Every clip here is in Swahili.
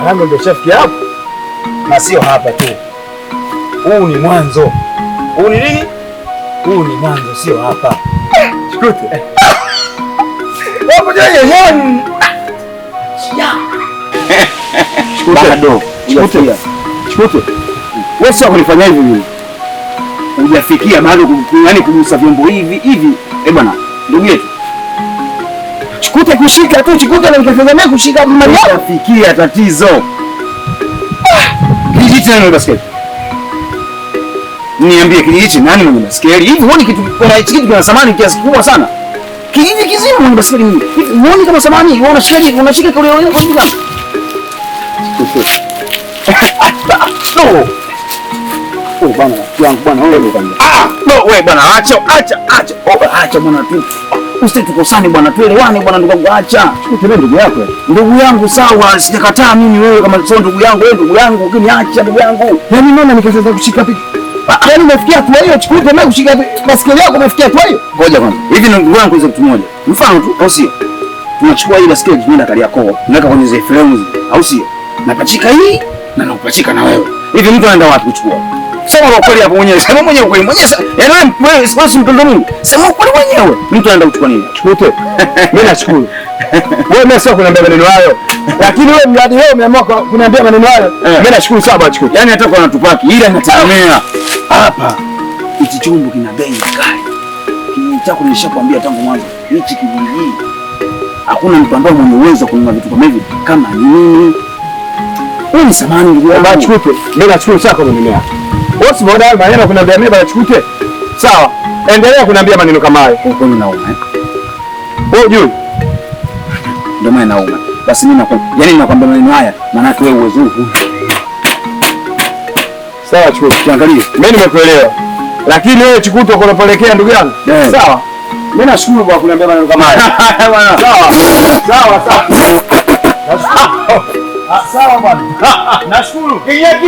Lango ndio shafikia hapo. Na sio hapa tu. Huu ni mwanzo. Huu ni nini? Huu ni mwanzo, sio hapa. Chukute. Wapo jana yani. Bado. Chukute. Wewe sio kunifanya hivi mimi. Hujafikia bado yani kugusa vyombo hivi. Bwana, ndugu yetu. Chukute kushika tu, Chukute na nikategemea kushika mali yako. Hujafikia tatizo. Kijiji tena basketi. Niambie kijiji nani mwenye basketi? Hivi huoni kitu kina samani kiasi kikubwa sana? Kijiji kizima mwenye basketi mimi. Hivi huoni kama samani? Wewe unashika kule wewe kwa nini? No. Oh bwana, yangu bwana wewe bwana. No wewe bwana acha. Acha bwana tu. Usitukosane bwana, tuelewane bwana ndugu yangu acha. Chukute ndugu yako. Ndugu yangu sawa, sijakataa mimi wewe kama sio ndugu yangu, wewe ndugu yangu, ukiniacha ndugu yangu. Yaani mimi nikasema kushika pipi. Yaani umefikia hatua hiyo, Chukute mimi kushika baskeli yako umefikia hatua hiyo? Ngoja kwanza. Hivi ndugu yangu hizo kitu moja. Mfano tu, au sio? Tunachukua hii baskeli tunaenda Kariakoo, tunaweka kwenye zile fremu, au sio? Napachika hii na nakupachika na wewe. Hivi mtu anaenda wapi kuchukua? Sema kwa kweli hapo mwenyewe. Sema mwenyewe kweli. Yaani wewe sipasi mtondo Mungu. Sema kweli mwenyewe. Mtu anaenda kuchukua nini? Chukute. Mimi nashukuru. Wewe mimi sio kuniambia maneno hayo. Lakini wewe mradi wewe umeamua kuniambia maneno hayo. Mimi nashukuru sana bwana Chukute. Yaani hata kwa natupaki ila inategemea. Hapa hichi chombo kina bei kali. Kijiji chako nilishakwambia tangu mwanzo. Hichi kijiji. Hakuna mtu ambaye mwenye uwezo kununua vitu kama hivi kama mimi. Wewe ni samani ndugu yangu. Chukute. Mimi nashukuru sana kwa maneno yako. Wewe si mbona hayo maneno kuniambia mimi bwana Chukute? Sawa. Endelea kuniambia maneno kama hayo. Uko nauma Wewe juu. Ndio maana nauma. Basi mimi nakwambia maneno haya maana yake wewe uwezo huu. Sawa Chukute, kiangalie. Mimi nimekuelewa. Lakini wewe Chukute uko unapelekea ndugu yangu. Sawa. Mimi nashukuru kwa kuniambia maneno kama haya. Sawa. Sawa bwana. Nashukuru. Kinya.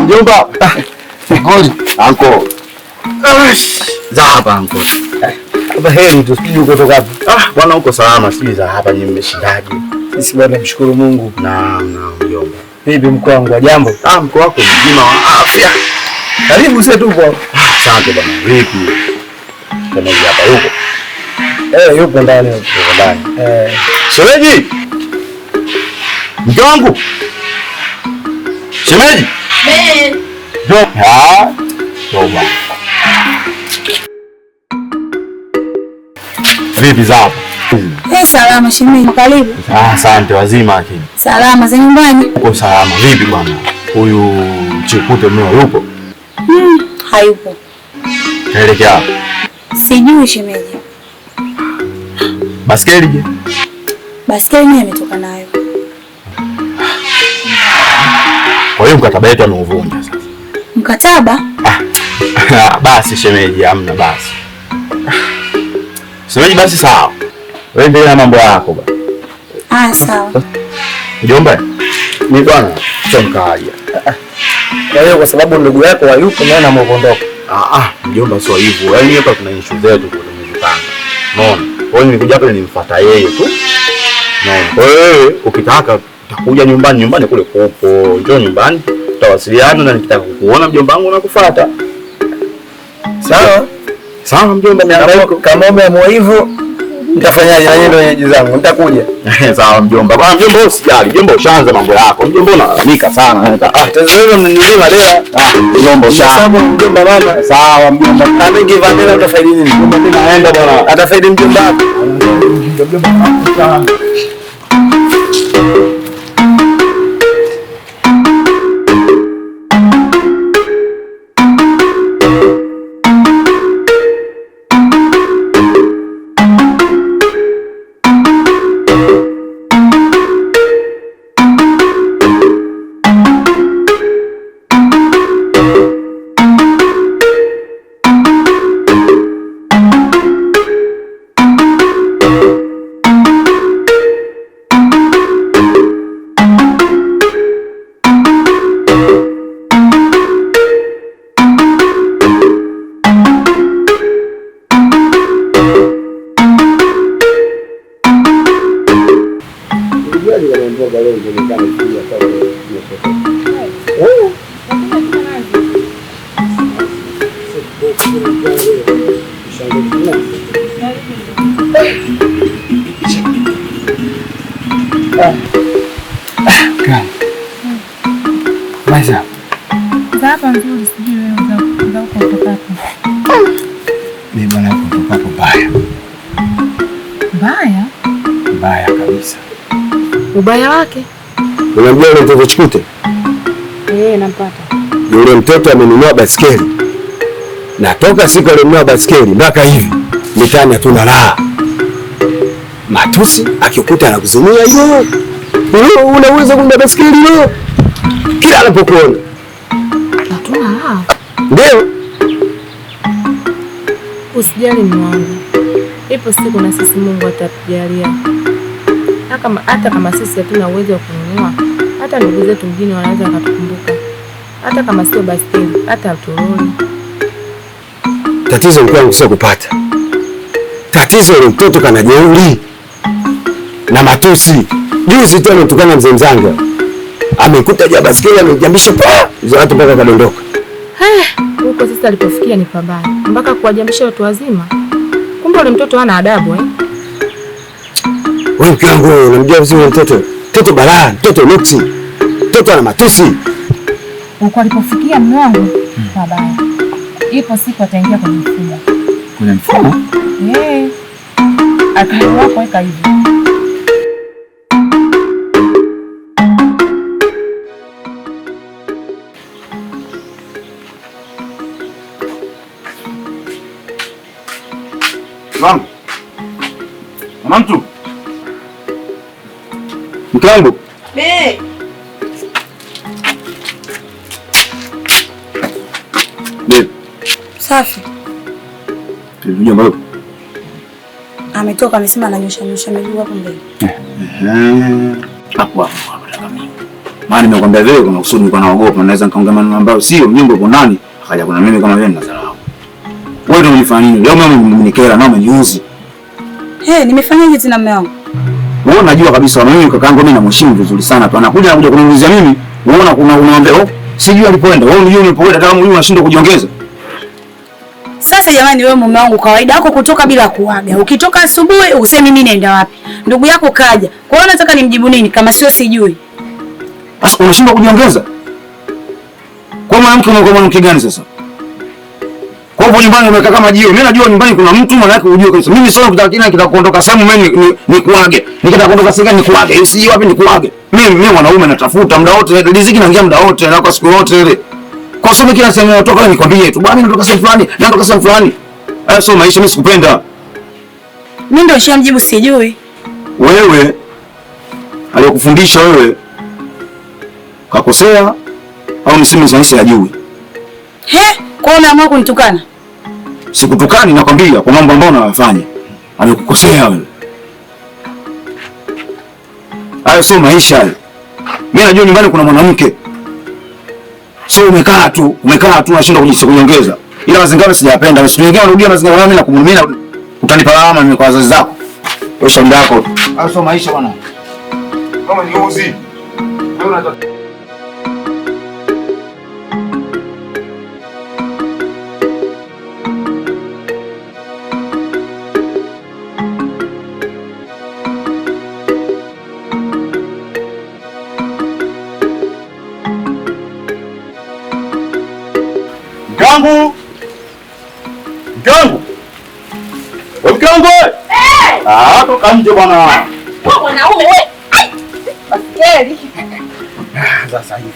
Mjomba. Ngoli. Anko. Za hapa anko. Hapa heri tusije kutoka hapa. Bwana uko salama sisi za hapa nyinyi mmeshindaje? Sisi bwana mshukuru Mungu. Naam mjomba. Vipi mko wangu wa jambo? Mko wako mzima wa afya. Karibu sasa tupo. Asante bwana. Vipi? Kama hapa yuko. Yupo ndani huko ndani. Shemeji. Mke wangu. Shemeji. Toba. Vipi zao? Salama shemeji, karibu. Asante, wazima akini. Salama za nyumbani? Uko salama. Vipi bwana? Huyu Chukute mmeo yupo? Hayupo. Kaelekea wapi? Sijui shemeji. Baskeli je? Baskeli mimi nimetoka nayo. Kwa hiyo mkataba wetu ameuvunja sasa. Mkataba? Basi shemeji, amna basi. Shemeji basi sawa. Wewe endelea na mambo yako bwana. Sawa. Mjomba, ni bwana chomkaja. Kwa hiyo kwa sababu ndugu yako hayupo naye na muondoka. Mjomba sio hivyo. Yaani hapa kuna issue zetu tumezipanga. Unaona? Kwa hiyo nilikuja hapa nimfuata yeye tu. Unaona? Kwa hiyo ukitaka utakuja nyumbani kule kupo. Njoo nyumbani. Tutawasiliana na nikitaka kukuona mjomba wangu nakufuata. Sawa? Sawa mjomba, niangalie kama umeamua hivyo nitafanyaje na yeye ndio wenyeji zangu. Nitakuja. Sawa mjomba. Bwana mjomba usijali. Mjomba ushaanza mambo yako. Mjomba unalalamika sana. Tazama mnilima leo. Mjomba ushaanza. Mjomba mama. Sawa mjomba. Na mingi vanela utafaidi nini? Mjomba mimi naenda bwana. Atafaidi mjomba wako. Mjomba. Maisha. Hapa nzuri sijui wewe za kutoka. Mimi bwana kutoka hapo baya. Baya? Baya kabisa. Ubaya wake? Unamjua yule mtoto Chikute? Nampata. Yule mtoto amenunua basikeli. Na toka siku alinunua basikeli mpaka hivi mitaani hatuna raha. Matusi akikuta anakuzimia hilo. Unaweza kununua basikeli leo? Kila anapokuona. Hatuna raha. Ndio. Usijali mwanangu. Ipo siku na sisi Mungu atatujalia. Hata kama sisi hatuna uwezo wa kununua, hata ndugu zetu mjini wanaweza wakatukumbuka. Hata kama sio basikeli, hata toroli. Tatizo lilikuwa sio kupata. Tatizo ile mtoto kana jeuri na matusi. Juzi tu ametukana mzee Mzanga. Amekuta ja basikeli amejambisha pa. Hizo watu mpaka kadondoka. Huko sasa alipofikia ni pabaya. Mpaka kuwajambisha watu wazima. Kumbe yule mtoto hana adabu Wewe mke wangu unamjua vizuri mtoto. Mtoto balaa, mtoto nuksi. Mtoto ana matusi. Huko alipofikia mume wangu pabaya. Ipo siku ataingia kwenye mfumo. Kwenye mfumo? Akili wako weka hivi. Mama. Mama mtu. Mkangu. Safi. Ndio mbona? Ametoka amesema ananyosha miguu hapo mbele. Hapo nataka mimi. Maana nimekwambia wewe kuna kusudi niko naogopa naweza nikaongea maneno ambayo sio mnyongo uko nani akaja kuna mimi kama wewe ninadharau. Wewe ndio unifanya nini? Leo mama mnikera na umeniuzi. Nimefanyaje tena mume wangu? Wewe unajua kabisa mimi kakaangu mimi namheshimu vizuri sana tu. Anakuja kuniulizia mimi. Unaona unaambia sijui alipoenda. Wewe unajua ulipoenda kama mimi unashindwa kujiongeza. Sasa jamani, wewe mume wangu kawaida yako kutoka bila kuaga. Ukitoka asubuhi useme mimi naenda wapi? Ndugu yako kaja. Kwa hiyo nataka nimjibu nini kama sio sijui? Sasa unashindwa kujiongeza? Kwa mwanamke gani sasa? Kwa hivyo nyumbani umekaa kama jiwe. Mimi najua nyumbani kuna mtu maana yake unajua kabisa. Mimi sio kutakia kitakuondoka sehemu mimi ni kuage. Nikitakuondoka sehemu ni kuage. Usiji wapi ni kuage. Mimi mwanaume natafuta muda wote, riziki naingia muda wote na kwa siku yote ile. Kwa sababu kila sehemu natoka nikwambie tu, bwana mimi natoka sehemu fulani, natoka sehemu fulani. Sio maisha mimi sikupenda. Mimi ndio nishamjibu sijui. Wewe aliyokufundisha wewe kakosea au msimu sahihi hajui? Kwa hiyo umeamua kunitukana? Sikutukani nakwambia kwa mambo ambayo unayofanya. Amekukosea wewe. Hayo sio maisha hayo. Mimi najua nyumbani kuna mwanamke. Sio umekaa tu unashinda kujiongeza. Ila mazingira sijapenda. Siku nyingine unarudia mazingira mimi na kumhurumia utanipa lawama mimi kwa wazazi zako. Wewe shauri yako. Hayo sio maisha bwana. Kama ni uzi. Wewe unataka Mkangu. Mkangu. Toka nje bwana. Wewe mwanaume wewe. Basikeli. Sasa hivi.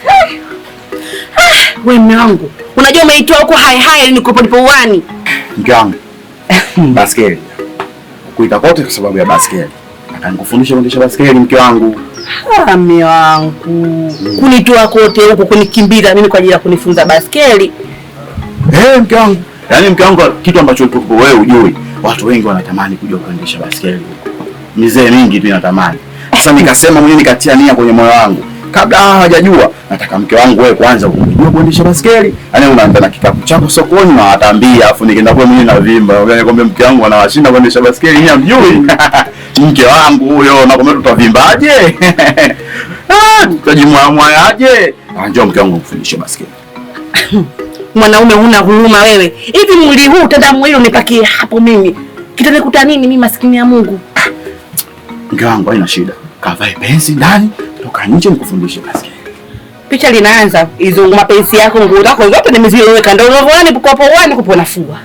Wewe mwanangu, unajua umeitoa huko hai niko popo uani. Mkangu. Basikeli. Kuita kote kwa sababu ya basikeli. Atakufundisha kuendesha basikeli mke wangu. Mume wangu. Kunitoa kote huko kunikimbiza mimi kwa ajili ya kunifunza basikeli. Mke wangu. Yaani mke wangu kitu ambacho wewe hujui. Watu wengi wanatamani kuja kuendesha basikeli huko. Mizee mingi tu inatamani. Sasa nikasema mwenyewe nikatia nia kwenye moyo wangu. Kabla hawajajua, nataka mke wangu wewe kwanza unajua kuendesha basikeli. Yaani unaenda na kikapu chako sokoni na watambia afu nikienda kwa mwenyewe na vimba. Yaani kwamba mke wangu anawashinda kuendesha basikeli yeye hamjui. Mke wangu huyo nakwambia tutavimbaje? Tutajimwamwaje? Njoo mke wangu kufundisha basikeli. Mwanaume huna huruma wewe. Hivi mwili huu utaenda mwili unipakie hapo mimi. Kitanikuta nini mimi maskini ya Mungu? Mke wangu haina shida. Kavae pensi ndani, toka nje nikufundishe baskeli. Picha linaanza hizo mapenzi yako, nguo zako zote nimeziweka ndio unavyoani kwa wani kupo nafua.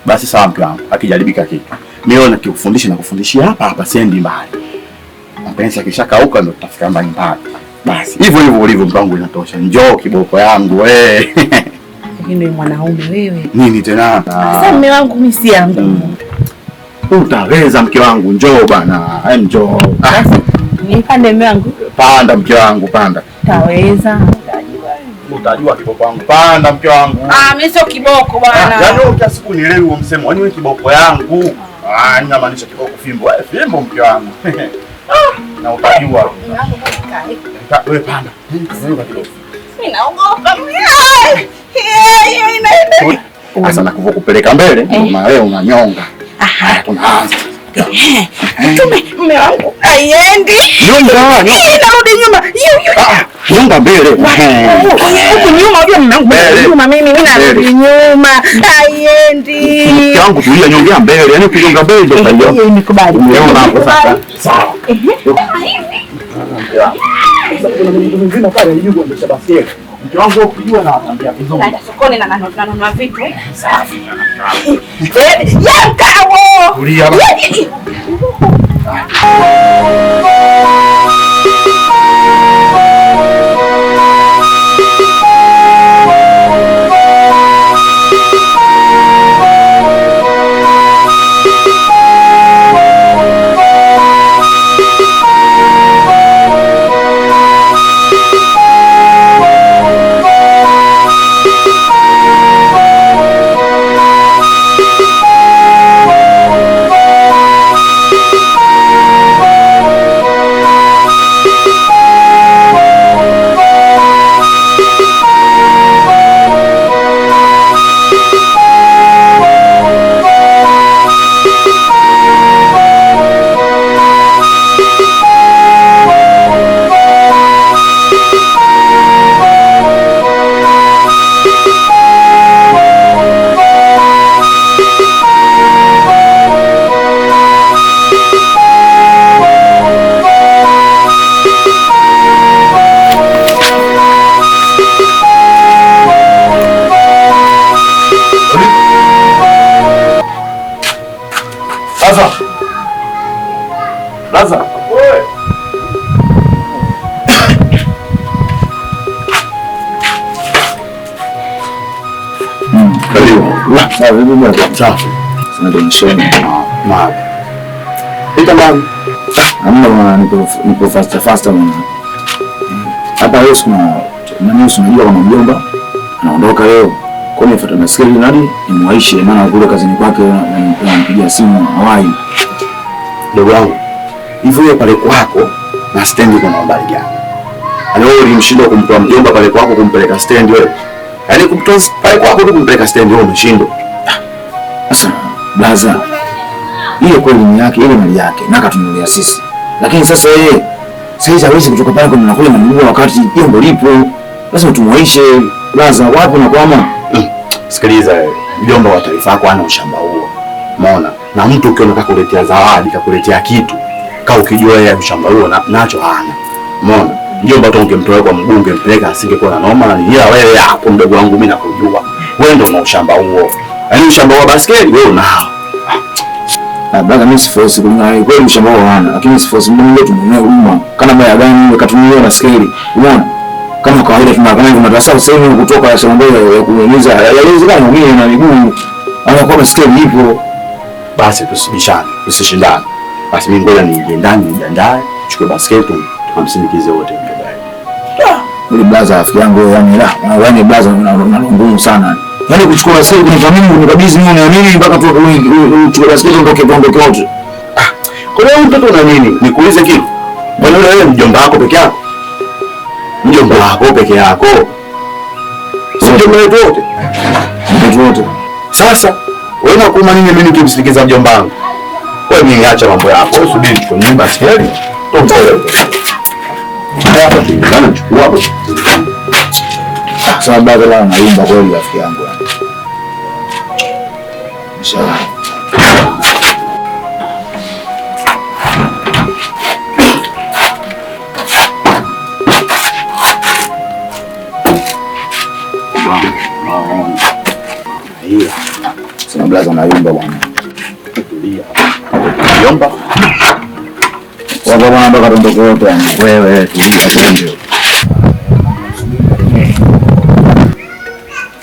Basi sawa mke wangu, akijaribika kitu. Mimi na kikufundisha na kufundishia hapa sendi mbali. Mapenzi yakishakauka ndio tutafika mbali. Basi hivyo hivyo ulivyo mpango inatosha. Njoo kiboko yangu wewe. Lakini mwanaume wewe. Nini tena? Sasa mume wangu mimi si yangu. Utaweza mke wangu, njoo bana. Hai njoo. Nipande mume wangu. Panda mke wangu, panda. Taweza. Utajua kiboko wangu. Panda mke wangu. Mimi sio kiboko bwana. Yaani ukasiku nielewi huo msemo. Yaani wewe kiboko yangu. Ninamaanisha kiboko fimbo. Fimbo mke wangu. Na utajua. Wewe panda. Mimi naogopa mimi. Sasa nakupeleka mbele, na wewe unanyonga. Haya tunaanza. Mume wangu haiendi. Narudi nyuma. Nyonga mbele. Huko nyuma ndio mume wangu. Nyuma mimi narudi nyuma. Haiendi. Mke wangu tulia, nyongea mbele. Yaani kunyonga mbele ndio ndio. Nikubali. Umeona hapo sasa. Sawa. Kuna mtu mwingine pale yuko ndio baskeli. Mke wangu ukijua na anambia vizuri. Naenda sokoni na nanunua vitu. Safi. Yankawo. Tulia baba. Laza. Wewe. Karibu. Safi. Sasa ndio mshoni. Pita ndani. Amna nipo fast mwana. Hapa leo kuna unajua kama mjomba anaondoka leo. Kwa nini fuata baskeli nani? Nimwaishe maana kule kazini kwake anampigia simu hawai. Ndugu yangu, hivyo pale kwako na stendi kuna habari gani? Yaani wewe ulimshindwa kumtoa mjomba pale kwako kumpeleka stendi wewe. Yaani kumtoa pale kwako tu kumpeleka stendi wewe umeshindwa. Sasa blaza, hiyo kweli ni yake, ile mali yake, na katunulia sisi. Lakini sasa yeye sasa hawezi kutoka pale kwa mnakula maneno wakati jombo lipo. Lazima tumwaishe blaza, wapi na kwama? Sikiliza wewe, mjomba wa taarifa yako ana ushamba huo. Umeona? Na mtu ukiona kakuletea zawadi, kakuletea kitu, kaa ukijua yeye ushamba huo nacho hana. Umeona? Mjomba tu ungemtoa kwa mbunge mpeleka asingekuwa na noma na ila wewe hapo mdogo wangu mimi nakujua. Wewe ndio una ushamba huo. Yaani ushamba wa baskeli wewe unao. Brother mimi sifosi kulingana kweli ushamba huo hana, lakini sifosi mimi tumeona huruma. Kana mbaya gani katumia baskeli. Umeona? Kama kawaida tunataka sehemu kutoka ya shamba ya kuumiza. Yawezekana mimi na miguu. Anakuwa baskeli ipo. Basi tusibishane, tusishindane. Basi mimi ngoja niingie ndani nijiandae, chukue basketi tukamsindikize wote mbele. Ile blaza rafiki yangu yani blaza una ngumu sana. Yaani kuchukua basketi kwenye familia unikabidhi mimi na mimi mpaka tu uchukue basketi ondoke wote. Kwa hiyo mtoto una nini? Nikuulize kitu. Mbona wewe mjomba wako peke yako? Mjomba wako peke yako. Si mjomba wetu wote. Mjomba wote. Sasa wewe unakuma nini mimi nikimsindikiza mjomba wangu? Wewe mimi acha mambo yako. Wewe subiri tunywe baskeli. Tompeleke. Hapa tunachukua hapo. Sasa bado la naimba kweli rafiki yangu. Inshallah. Hiyo. Sasa blaza naimba bwana. Tulia. Yomba. Wapa bwana mpaka tondoke wote yani. Wewe tulia twende.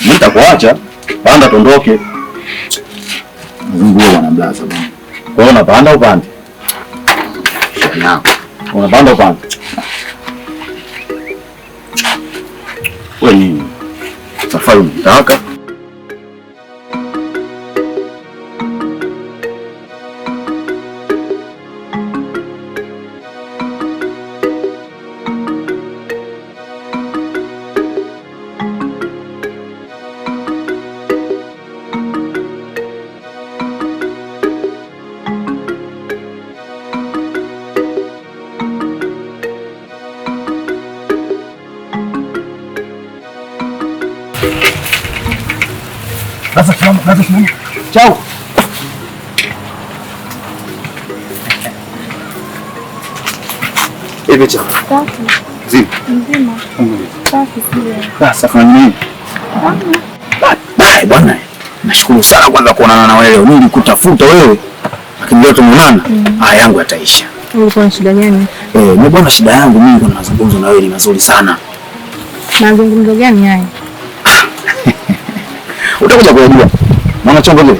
Nitakuacha. Panda tondoke. Zunguka bwana blaza bwana. Kwa hiyo unapanda upande. Shana. Unapanda upande. Wewe nini? Safari unataka? Sasa simama. Chao. Hivi chao. Safi. Zima. Mzima. Safi sio. Sasa fanya nini? Bye bwana. Nashukuru sana kwanza kuonana na wewe. Mimi nilikutafuta wewe. Lakini leo tumeonana. Haya yangu yataisha. Ulikuwa na shida gani? Mimi bwana shida yangu mimi kuna mazungumzo na wewe ni mazuri sana. Mazungumzo gani haya? Utakuja kujua. Mwana chongo vile.